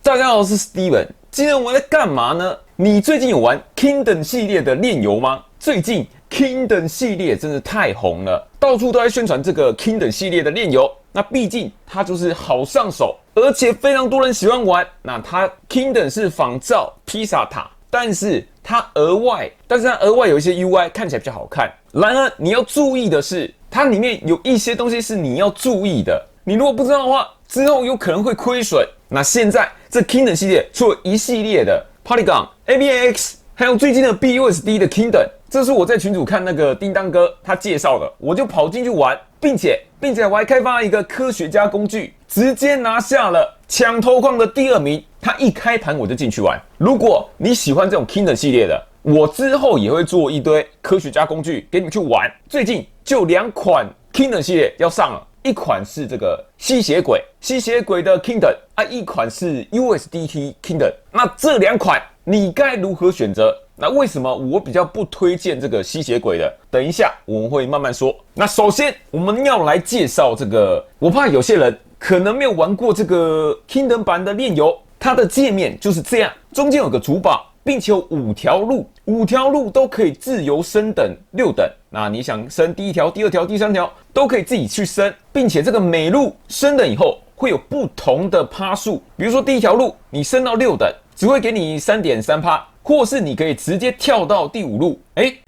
大家好，我是 Steven。今天我们在干嘛呢？你最近有玩 Kingdom 系列的炼油吗？最近 Kingdom 系列真的太红了，到处都在宣传这个 Kingdom 系列的炼油。那毕竟它就是好上手，而且非常多人喜欢玩。那它 Kingdom 是仿照披萨塔，但是它额外有一些 UI 看起来比较好看。然而你要注意的是，它里面有一些东西是你要注意的。你如果不知道的话，之后有可能会亏损。那现在这 Kingdom 系列出了一系列的 Polygon、ABX， 还有最近的 BUSD 的 Kingdom， 这是我在群组看那个叮当哥他介绍的，我就跑进去玩，并且我还开发了一个科学家工具，直接拿下了抢头矿的第2名。他一开盘我就进去玩。如果你喜欢这种 Kingdom 系列的，我之后也会做一堆科学家工具给你们去玩。最近就2款 Kingdom 系列要上了。一款是这个吸血鬼的 Kingdom 啊，一款是 USDT Kingdom。那这2款你该如何选择？那为什么我比较不推荐这个吸血鬼的？等一下我们会慢慢说。那首先我们要来介绍这个，我怕有些人可能没有玩过这个 Kingdom 版的炼油，它的界面就是这样，中间有个主堡，并且有5条路，5条路都可以自由升等6等。那你想升第1条、第2条、第3条都可以自己去升，并且这个每路升等以后会有不同的趴数。比如说第1条路你升到6等，只会给你 3.3%， 或是你可以直接跳到第5路，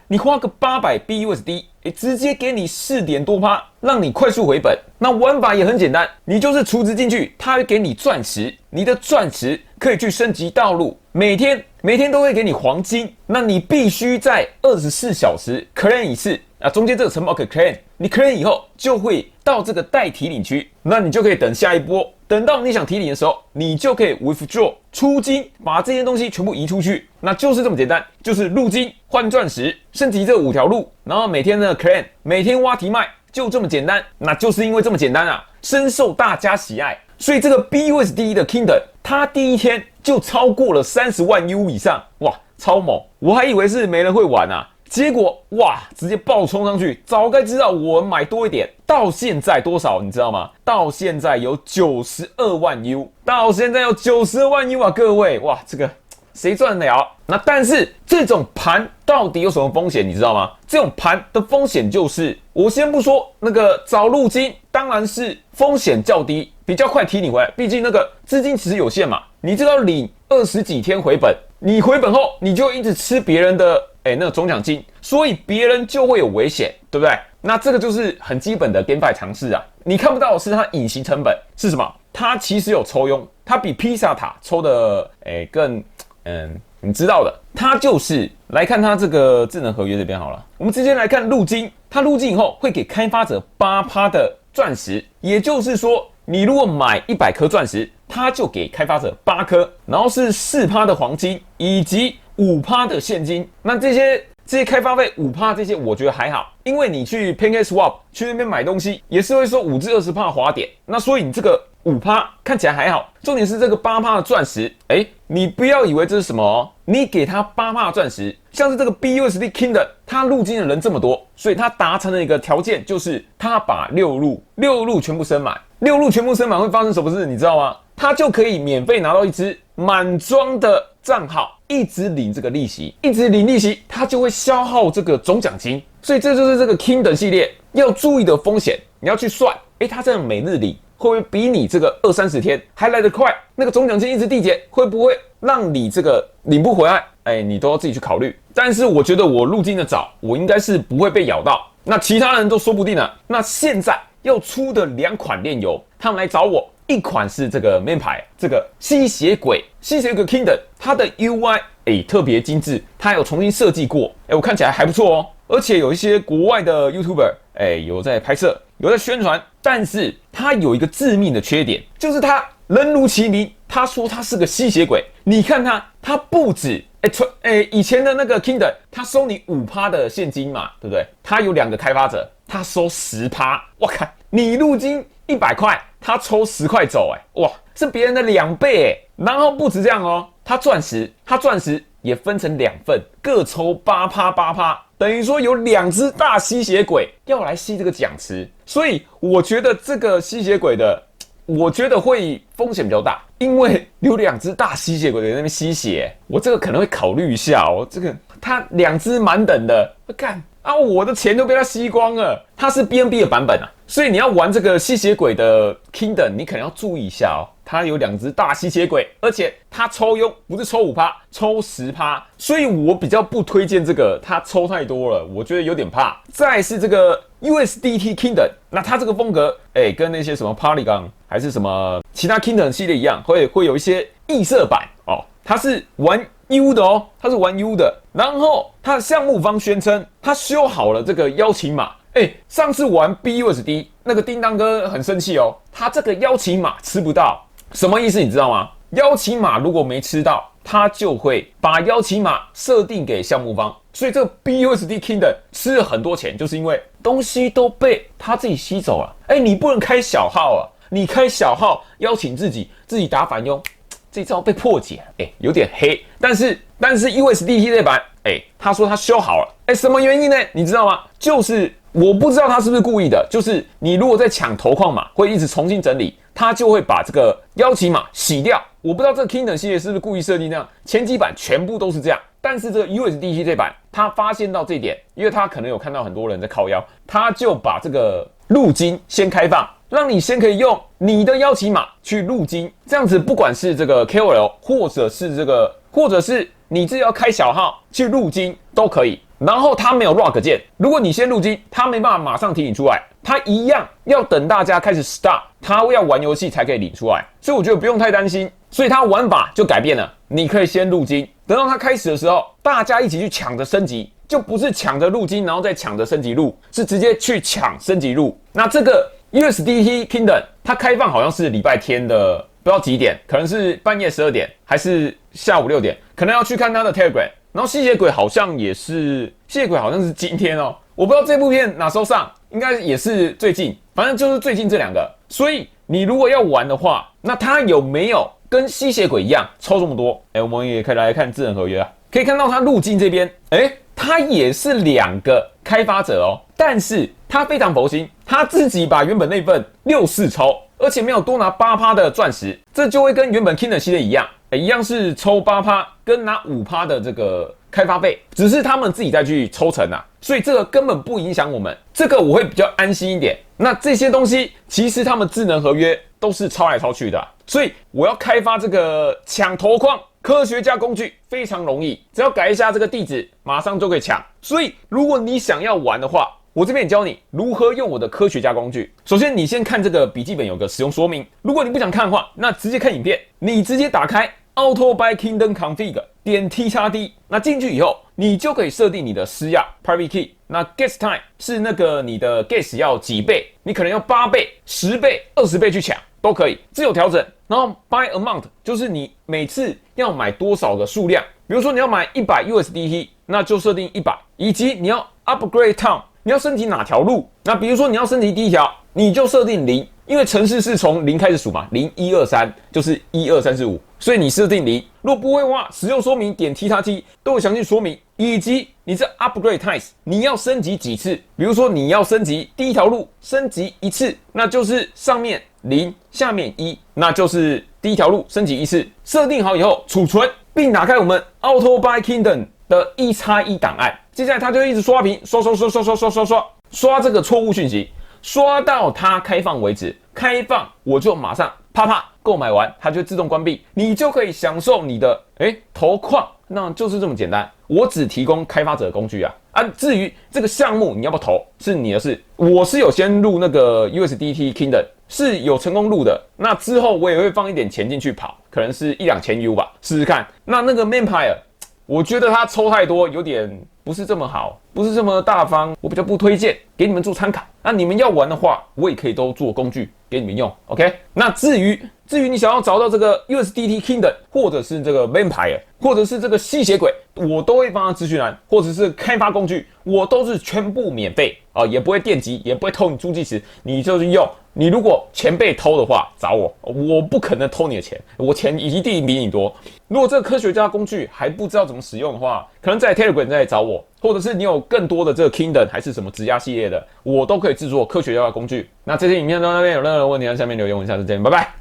你花个800 BUSD， 直接给你4点多%，让你快速回本。那玩法也很简单，你就是储值进去，它会给你钻石，你的钻石可以去升级道路，每天都会给你黄金。那你必须在24小时 claim 一次啊，中间这个城堡可以 claim， 你 claim 以后就会到这个待提领区，那你就可以等下一波，等到你想提领的时候，你就可以 withdraw 出金，把这些东西全部移出去。那就是这么简单，就是入金换钻石，升级这5条路，然后每天的 claim， 每天挖提卖，就这么简单。那就是因为这么简单啊，深受大家喜爱，所以这个 BUSD 的 Kingdom， 它第1天就超过了30万 U 以上，哇，超猛！我还以为是没人会玩啊，结果哇，直接爆冲上去。早该知道我买多一点。到现在多少你知道吗？到现在有92万 U， 到现在有92万 U 啊，各位，哇，这个谁赚得了？那但是这种盘到底有什么风险，你知道吗？这种盘的风险就是，我先不说那个找入金，当然是风险较低，比较快提你回来，毕竟那个资金其实有限嘛，你就要领20几天回本，你回本后你就一直吃别人的那个总奖金，所以别人就会有危险，对不对？那这个就是很基本的 GameFi 常识啊。你看不到的是它隐形成本是什么？它其实有抽佣，它比披萨塔抽的更你知道的，它就是来看它这个智能合约这边好了。我们直接来看入金，它入金以后会给开发者8%的钻石，也就是说，你如果买100颗钻石，它就给开发者8颗，然后是4%的黄金以及5%的现金。那这些开发费5%这些我觉得还好，因为你去 PancakeSwap 去那边买东西也是会收5至20%滑点，那所以你这个5%看起来还好。重点是这个8%的钻石，你不要以为这是什么哦，你给他8%的钻石，像是这个 BUSD Kingdom， 他入金的人这么多，所以他达成了一个条件，就是他把6路全部升满，6路全部升满会发生什么事，你知道吗？他就可以免费拿到一支满装的账号，一直领这个利息，一直领利息，它就会消耗这个总奖金。所以这就是这个 Kingdom 系列要注意的风险，你要去算，它这样每日领会不会比你这个20-30天还来得快？那个总奖金一直递减，会不会让你这个领不回来？你都要自己去考虑。但是我觉得我入金的早，我应该是不会被咬到。那其他人都说不定了。那现在要出的2款炼油，他们来找我。一款是这个 main 牌，这个吸血鬼 Kingdom， 它的 UI 特别精致，它有重新设计过，我看起来还不错哦。而且有一些国外的 YouTuber 有在拍摄，有在宣传，但是它有一个致命的缺点，就是它人如其名，他说他是个吸血鬼。你看他不止以前的那个 Kingdom， 他收你5%的现金嘛，对不对？他有2个开发者，他收10%，我靠，你入金100块。他抽10块走，哇，是别人的2倍，然后不止这样哦，他钻石也分成2份，各抽8%，等于说有2只大吸血鬼要来吸这个奖池，所以我觉得这个吸血鬼的我觉得会风险比较大，因为有2只大吸血鬼在那边吸血，我这个可能会考虑一下哦。这个它2只满等的，干啊，我的钱都被它吸光了。它是 BNB 的版本啊，所以你要玩这个吸血鬼的 Kingdom， 你可能要注意一下哦。它有2只大吸血鬼，而且它抽佣不是抽5%，抽10%，所以我比较不推荐这个，它抽太多了，我觉得有点怕。再来是这个 USDT Kingdom， 那它这个风格，跟那些什么 Polygon 还是什么其他 Kingdom 系列一样，会有一些异色版哦，它是玩 U 的哦，它是玩 U 的。然后它的项目方宣称，它修好了这个邀请码。上次玩 BUSD 那个叮当哥很生气哦，他这个邀请码吃不到，什么意思你知道吗？邀请码如果没吃到，他就会把邀请码设定给项目方，所以这个 BUSD Kingdom 吃了很多钱，就是因为东西都被他自己吸走了。你不能开小号啊，你开小号邀请自己打反佣，这招被破解，有点黑。但是 USDT 这版，他说他修好了，什么原因呢？你知道吗？就是我不知道他是不是故意的，就是你如果在抢头矿码，会一直重新整理，他就会把这个邀请码洗掉。我不知道这个 Kingdom 系列是不是故意设定这样，前几版全部都是这样，但是这个 USDT 这版，他发现到这一点，因为他可能有看到很多人在靠腰，他就把这个入金先开放，让你先可以用你的邀请码去入金，这样子不管是这个 KOL 或者是你自己要开小号去入金都可以。然后他没有 rock 键，如果你先入金，他没办法马上提领出来，他一样要等大家开始 start， 他要玩游戏才可以领出来，所以我觉得不用太担心。所以他玩法就改变了，你可以先入金，等到他开始的时候，大家一起去抢着升级，就不是抢着入金，然后再抢着升级入，是直接去抢升级入。那这个 USDT Kingdom 它开放好像是礼拜天的，不知道几点，可能是半夜12点还是下午6点，可能要去看他的 Telegram。然后吸血鬼好像是今天哦，我不知道这部片哪时候上，应该也是最近，反正就是最近这2个。所以你如果要玩的话，那它有没有跟吸血鬼一样抽这么多？我们也可以来看智能合约啊，可以看到它入境这边，它也是2个开发者哦，但是他非常佛心，他自己把原本那份64抽，而且没有多拿8%的钻石，这就会跟原本 Kingdom 系列一样。一样是抽8%跟拿5%的这个开发费，只是他们自己再去抽成啊，所以这个根本不影响我们，这个我会比较安心一点。那这些东西其实他们智能合约都是抄来抄去的所以我要开发这个抢头矿科学家工具非常容易，只要改一下这个地址，马上就可以抢。所以如果你想要玩的话，我这边也教你如何用我的科学家工具。首先，你先看这个笔记本有个使用说明。如果你不想看的话，那直接看影片。你直接打开 Auto Buy Kingdom Config， 点 TXD， 那进去以后，你就可以设定你的私钥 Private Key。那 Gas Time 是那个你的 Gas 要几倍，你可能要8倍、10倍、20倍去抢都可以，自由调整。然后 Buy Amount 就是你每次要买多少个数量，比如说你要买100 USDT， 那就设定100，以及你要 Upgrade Town。你要升级哪条路？那比如说你要升级第1条，你就设定0，因为程式是从0开始数嘛，0、1、2、3就是1、2、3、4、5，所以你设定0。如果不会的话，使用说明点 TXT 都有详细说明，以及你这 Upgrade Times 你要升级几次？比如说你要升级第1条路升级1次，那就是上面0，下面1，那就是第1条路升级1次。设定好以后，储存并打开我们 Auto Buy Kingdom 的1x1档案。接下来它就会一直刷屏，刷这个错误讯息，刷到它开放为止。开放我就马上啪购买完，它就自动关闭，你就可以享受你的头矿。那就是这么简单。我只提供开发者的工具啊，至于这个项目你要不要投是你的事。我是有先入那个 USDT Kingdom， 是有成功入的。那之后我也会放一点钱进去跑，可能是1-2千 U 吧，试试看。那个 Manpire， 我觉得它抽太多，有点不是这么好，不是这么大方，我比较不推荐给你们做参考。那你们要玩的话，我也可以都做工具给你们用。OK， 那至于至于你想要找到这个 USDT Kingdom， 或者是这个 Vampire， 或者是这个吸血鬼，我都会放在资讯栏，或者是开发工具，我都是全部免费啊，也不会电击，也不会偷你助记词，你就是用。你如果钱被偷的话，找我，我不可能偷你的钱，我钱一定比你多。如果这个科学家工具还不知道怎么使用的话，可能在 Telegram 再找我，或者是你有更多的这个 Kingdom 还是什么质押系列的，我都可以制作科学家的工具。那这些影片到那边有任何问题，在下面留言，我们下次见，拜拜。